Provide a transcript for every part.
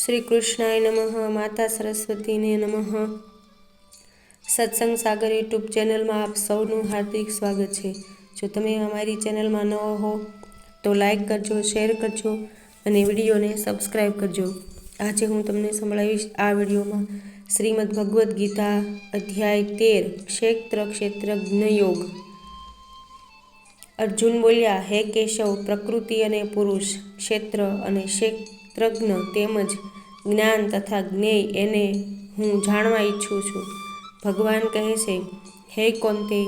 श्री कृष्णाय नमः। माता सरस्वती ने नमः। सत्संग सागर यूट्यूब चैनल में आप सौનું हार्दिक स्वागत है। जो तमे अमारी चैनल में नवा हो तो लाइक करजो, शेर करजो અને વિડીયોને સબસ્ક્રાઈબ કરજો। આજે હું તમને સંભળાવીશ આ વિડીયોમાં શ્રીમદ ભગવદ્ ગીતા અધ્યાય 13 ક્ષેત્ર ક્ષેત્રજ્ઞ યોગ। અર્જુન બોલ્યા, હે કેશવ, પ્રકૃતિ અને પુરુષ, ક્ષેત્ર અને ક્ષેત્રજ્ઞ તેમજ જ્ઞાન તથા જ્ઞેય એને હું જાણવા ઈચ્છું છું। ભગવાન કહે છે, હે કોંતે,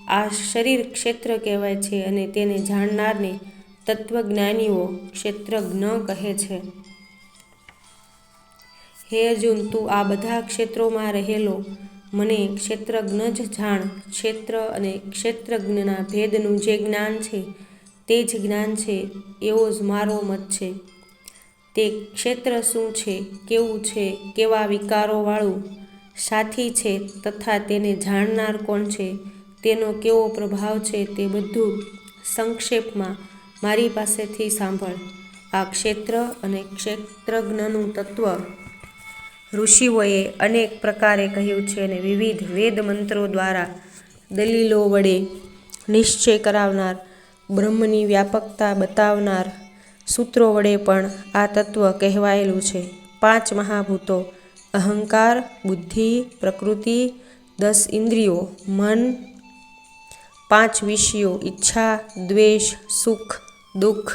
આ શરીર ક્ષેત્ર કહેવાય છે અને તેને જાણનારને તત્વજ્ઞાનીઓ ક્ષેત્રજ્ઞ કહે છે। હે અર્જુન, તું આ બધા ક્ષેત્રોમાં રહેલો મને ક્ષેત્રજ્ઞ જ જાણ। ક્ષેત્ર અને ક્ષેત્રજ્ઞના ભેદનું જે જ્ઞાન છે તે જ જ્ઞાન છે એવો જ મારો મત છે। તે ક્ષેત્ર શું છે, કેવું છે, કેવા વિકારોવાળું સાથી છે તથા તેને જાણનાર કોણ છે, તેનો કેવો પ્રભાવ છે તે બધું સંક્ષેપમાં મારી પાસેથી સાંભળ। આ ક્ષેત્ર અને ક્ષેત્રજ્ઞનું તત્વ ઋષિઓએ અનેક પ્રકારે કહ્યું છે અને વિવિધ વેદ મંત્રો દ્વારા દલીલો વડે નિશ્ચય કરાવનાર, બ્રહ્મની વ્યાપકતા બતાવનાર સૂત્રો વડે પણ આ તત્વ કહેવાયેલું છે। 5 મહાભૂતો અહંકાર, બુદ્ધિ, પ્રકૃતિ, 10 ઇન્દ્રિયો, મન, 5 વિષયો, ઈચ્છા, દ્વેષ, સુખ, દુઃખ,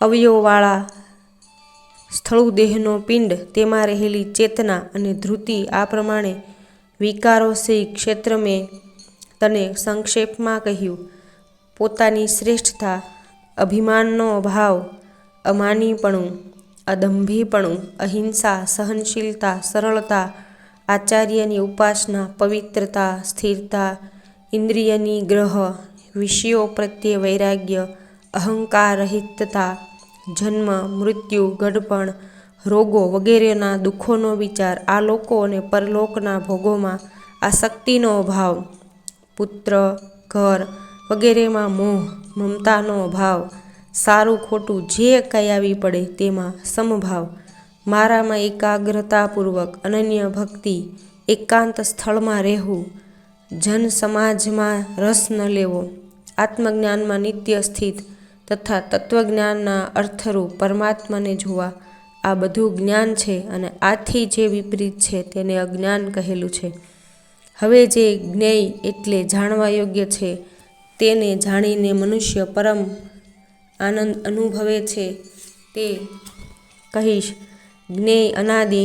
અવયવવાળા સ્થૂળ દેહનો પિંડ, તેમાં રહેલી ચેતના અને ધૃતિ, આ પ્રમાણે વિકારો સે ક્ષેત્ર મેં તને સંક્ષેપમાં કહ્યું। પોતાની શ્રેષ્ઠતા, અભિમાનનો અભાવ, અમાનીપણું, અદંભીપણું, અહિંસા, સહનશીલતા, સરળતા, આચાર્યની ઉપાસના, પવિત્રતા, સ્થિરતા, ઇન્દ્રિય નિગ્રહ, વિષયો પ્રત્યે વૈરાગ્ય, અહંકાર રહિતતા, જન્મ, મૃત્યુ, ગઢપણ, રોગો વગેરેના દુઃખોનો વિચાર, આ લોકો અને પરલોકના ભોગોમાં આસક્તિનો અભાવ, પુત્ર, ઘર વગેરેમાં મોહ, મમતાનો અભાવ, સારું ખોટું જે કંઈ આવી પડે તેમાં સમભાવ, મારામાં એકાગ્રતાપૂર્વક અનન્ય ભક્તિ, એકાંત સ્થળમાં રહેવું, જન સમાજમાં રસ ન લેવો, આત્મજ્ઞાનમાં નિત્ય સ્થિત તથા તત્વજ્ઞાનના અર્થરૂપ પરમાત્માને જોવા, આ બધું જ્ઞાન છે અને આથી જે વિપરીત છે તેને અજ્ઞાન કહેલું છે। હવે જે જ્ઞેય એટલે જાણવા યોગ્ય છે તેને જાણીને મનુષ્ય પરમ આનંદ અનુભવે છે તે કહીશ। જ્ઞેય અનાદિ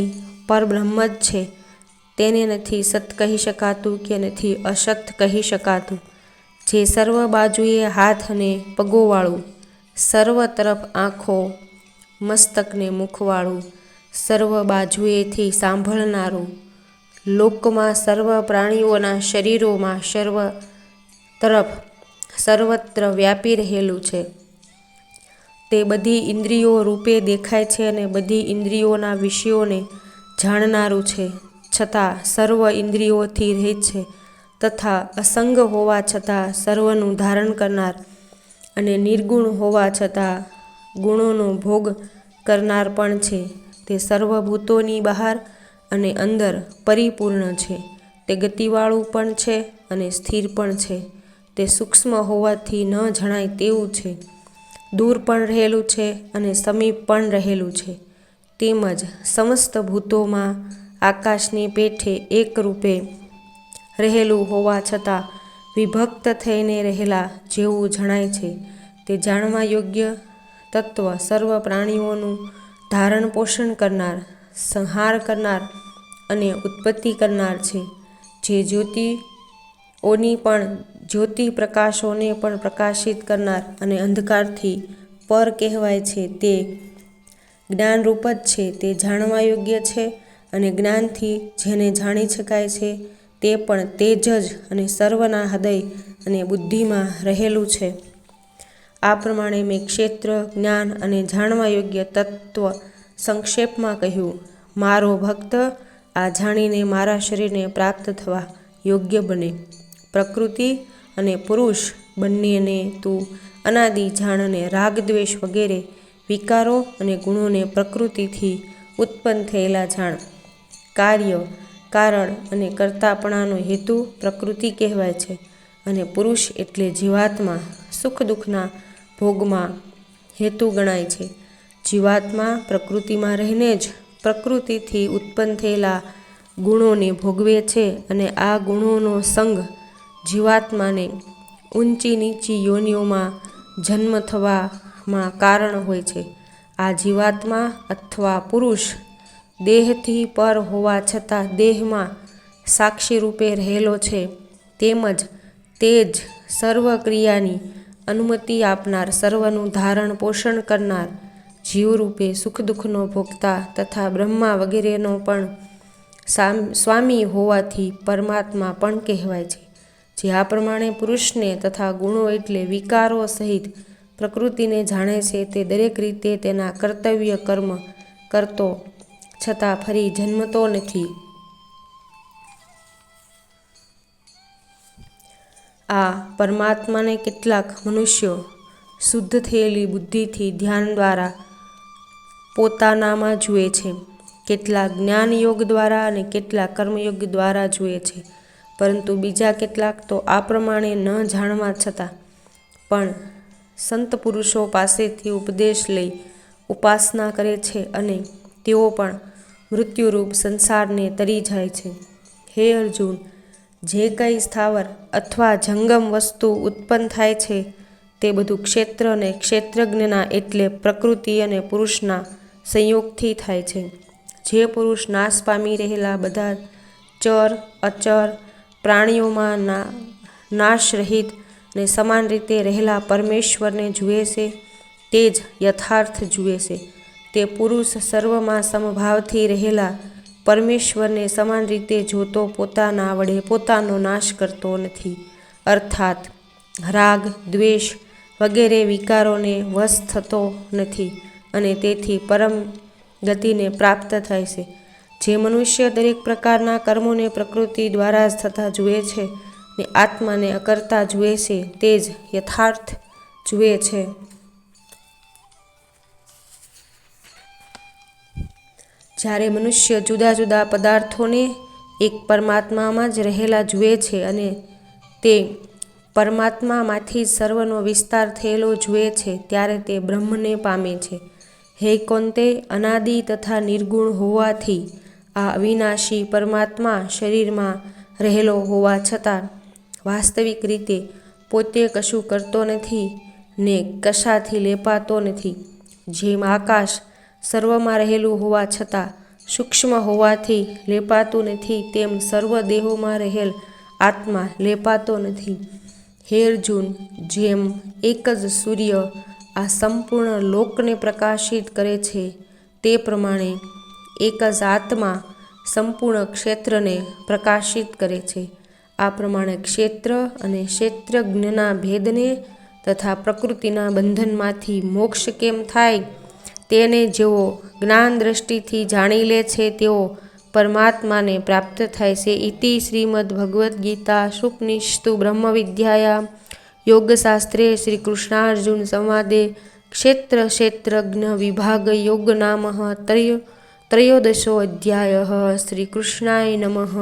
પરબ્રહ્મ જ છે, તેને નથી સત કહી શકાતું કે નથી અસત કહી શકાતું। જે સર્વ બાજુએ હાથ અને પગોવાળું, સર્વ તરફ આંખો, મસ્તકને મુખવાળું, સર્વ બાજુએથી સાંભળનારું, લોકમાં સર્વ પ્રાણીઓના શરીરોમાં સર્વ તરફ સર્વત્ર વ્યાપી રહેલું છે। તે બધી ઇન્દ્રિયો રૂપે દેખાય છે અને બધી ઇન્દ્રિયોના વિષયોને જાણનારું છે, છતાં સર્વ ઇન્દ્રિયોથી રહિત છે તથા અસંગ હોવા છતાં સર્વનું ધારણ કરનાર અને નિર્ગુણ હોવા છતાં ગુણોનો ભોગ કરનાર પણ છે। તે સર્વભૂતોની બહાર અને અંદર પરિપૂર્ણ છે। તે ગતિવાળું પણ છે અને સ્થિર પણ છે। તે સૂક્ષ્મ હોવાથી ન જણાય તેવું છે, દૂર પણ રહેલું છે અને સમીપ પણ રહેલું છે। તેમજ સમસ્ત ભૂતોમાં આકાશની પેઠે એક રૂપે રહેલું હોવા છતાં વિભક્ત થઈને રહેલા જેવું જણાય છે। તે જાણવા યોગ્ય તત્વ સર્વ પ્રાણીઓનું ધારણ પોષણ કરનાર, સંહાર કરનાર અને ઉત્પત્તિ કરનાર છે। જે જ્યોતિઓની પણ જ્યોતિ પ્રકાશોને પણ પ્રકાશિત કરનાર અને અંધકારથી પર કહેવાય છે, તે જ્ઞાનરૂપ જ છે। તે જાણવા યોગ્ય છે અને જ્ઞાનથી જેને જાણી શકાય છે તે પણ તેજ જ અને સર્વના હૃદય અને બુદ્ધિમાં રહેલું છે। આ પ્રમાણે મેં ક્ષેત્ર, જ્ઞાન અને જાણવા યોગ્ય તત્વ સંક્ષેપમાં કહ્યું। મારો ભક્ત આ જાણીને મારા શરીરને પ્રાપ્ત થવા યોગ્ય બને। પ્રકૃતિ અને પુરુષ બંનેને તું અનાદિ જાણ અને રાગ દ્વેષ વગેરે વિકારો અને ગુણોને પ્રકૃતિથી ઉત્પન્ન થયેલા જાણ. કાર્ય, કારણ અને કર્તાપણાનો હેતુ પ્રકૃતિ કહેવાય છે અને પુરુષ એટલે જીવાત્મા સુખ દુઃખના ભોગમાં હેતુ ગણાય છે. જીવાત્મા પ્રકૃતિમાં રહીને જ પ્રકૃતિથી ઉત્પન્ન થયેલા ગુણોને ભોગવે છે અને આ ગુણોનો સંગ જીવાત્માને ઊંચી નીચી યોનિઓમાં જન્મ થવામાં કારણ હોય છે. આ જીવાત્મા અથવા પુરુષ દેહથી પર હોવા છતાં દેહમાં સાક્ષી રૂપે રહેલો છે, તેમજ તે જ સર્વ ક્રિયાની અનુમતિ આપનાર, સર્વનું ધારણ પોષણ કરનાર, જીવરૂપે સુખ દુઃખનો ભોગતા તથા બ્રહ્મા વગેરેનો પણ સ્વામી હોવાથી પરમાત્મા પણ કહેવાય છે. જે આ પ્રમાણે પુરુષને તથા ગુણો એટલે વિકારો સહિત પ્રકૃતિને જાણે છે, તે દરેક રીતે તેના કર્તવ્ય કર્મ કરતો છતાં ફરી જન્મતો નથી. આ પરમાત્માને કેટલાક મનુષ્યો શુદ્ધ થયેલી બુદ્ધિથી ધ્યાન દ્વારા પોતાનામાં જુએ છે, કેટલાક જ્ઞાનયોગ દ્વારા અને કેટલાક કર્મયોગ દ્વારા જુએ છે, પરંતુ બીજા કેટલાક તો આ પ્રમાણે ન જાણવા છતાં પણ સંત પુરુષો પાસેથી ઉપદેશ લઈ ઉપાસના કરે છે અને તેઓ પણ મૃત્યુરૂપ સંસારને તરી જાય છે. હે અર્જુન, જે કંઈ સ્થાવર અથવા જંગમ વસ્તુ ઉત્પન્ન થાય છે તે બધું ક્ષેત્ર અને ક્ષેત્રજ્ઞના એટલે પ્રકૃતિ અને પુરુષના સંયોગથી થાય છે. જે પુરુષ નાશ પામી રહેલા બધા ચર અચર પ્રાણીઓમાં નાશરહિત ને સમાન રીતે રહેલા પરમેશ્વરને જુએ છે, તે જ યથાર્થ જુએ છે. તે પુરુષ સર્વમાં સમભાવથી રહેલા પરમેશ્વરને સમાન રીતે જોતો પોતાના વડે પોતાનો નાશ કરતો નથી, અર્થાત રાગ દ્વેષ વગેરે વિકારોને વશ થતો નથી અને તેથી પરમ ગતિને પ્રાપ્ત થાય છે. જે મનુષ્ય દરેક પ્રકારના કર્મોને પ્રકૃતિ દ્વારા જ થતા જુએ છે ને આત્માને અકર્તા જુએ છે, તે જ યથાર્થ જુએ છે. જ્યારે મનુષ્ય જુદા જુદા પદાર્થોને એક પરમાત્મામાં જ રહેલા જુએ છે અને તે પરમાત્મામાંથી જ સર્વનો વિસ્તાર થયેલો જુએ છે, ત્યારે તે બ્રહ્મને પામે છે. હે કૌંતે, અનાદિ તથા નિર્ગુણ હોવાથી આ અવિનાશી પરમાત્મા શરીરમાં રહેલો હોવા છતાં વાસ્તવિક રીતે પોતે કશું કરતો નથી ને કશાથી લેપાતો નથી. જેમ આકાશ સર્વમાં રહેલું હોવા છતાં સૂક્ષ્મ હોવાથી લેપાતું નથી, તેમ સર્વ દેહોમાં રહેલ આત્મા લેપાતો નથી. હે અર્જુન, જેમ એક જ સૂર્ય આ સંપૂર્ણ લોકને પ્રકાશિત કરે છે, તે પ્રમાણે એક જ આત્મા સંપૂર્ણ ક્ષેત્રને પ્રકાશિત કરે છે. આ પ્રમાણે ક્ષેત્ર અને ક્ષેત્રજ્ઞના ભેદને તથા પ્રકૃતિના બંધનમાંથી મોક્ષ કેમ થાય તેને જેઓ જ્ઞાન દ્રષ્ટિથી જાણી લે છે, તેઓ પરમાત્માને પ્રાપ્ત થાય છે. ઇતિ શ્રીમદ્ ભગવદ્ ગીતા શુપનિષતુ બ્રહ્મ વિદ્યાયામ યોગશાસ્ત્રે શ્રી કૃષ્ણાર્જુન સંવાદે ક્ષેત્ર ક્ષેત્રજ્ઞ વિભાગ યોગ નામઃ ત્રયોદશો અધ્યાયઃ. શ્રી કૃષ્ણાય નમઃ.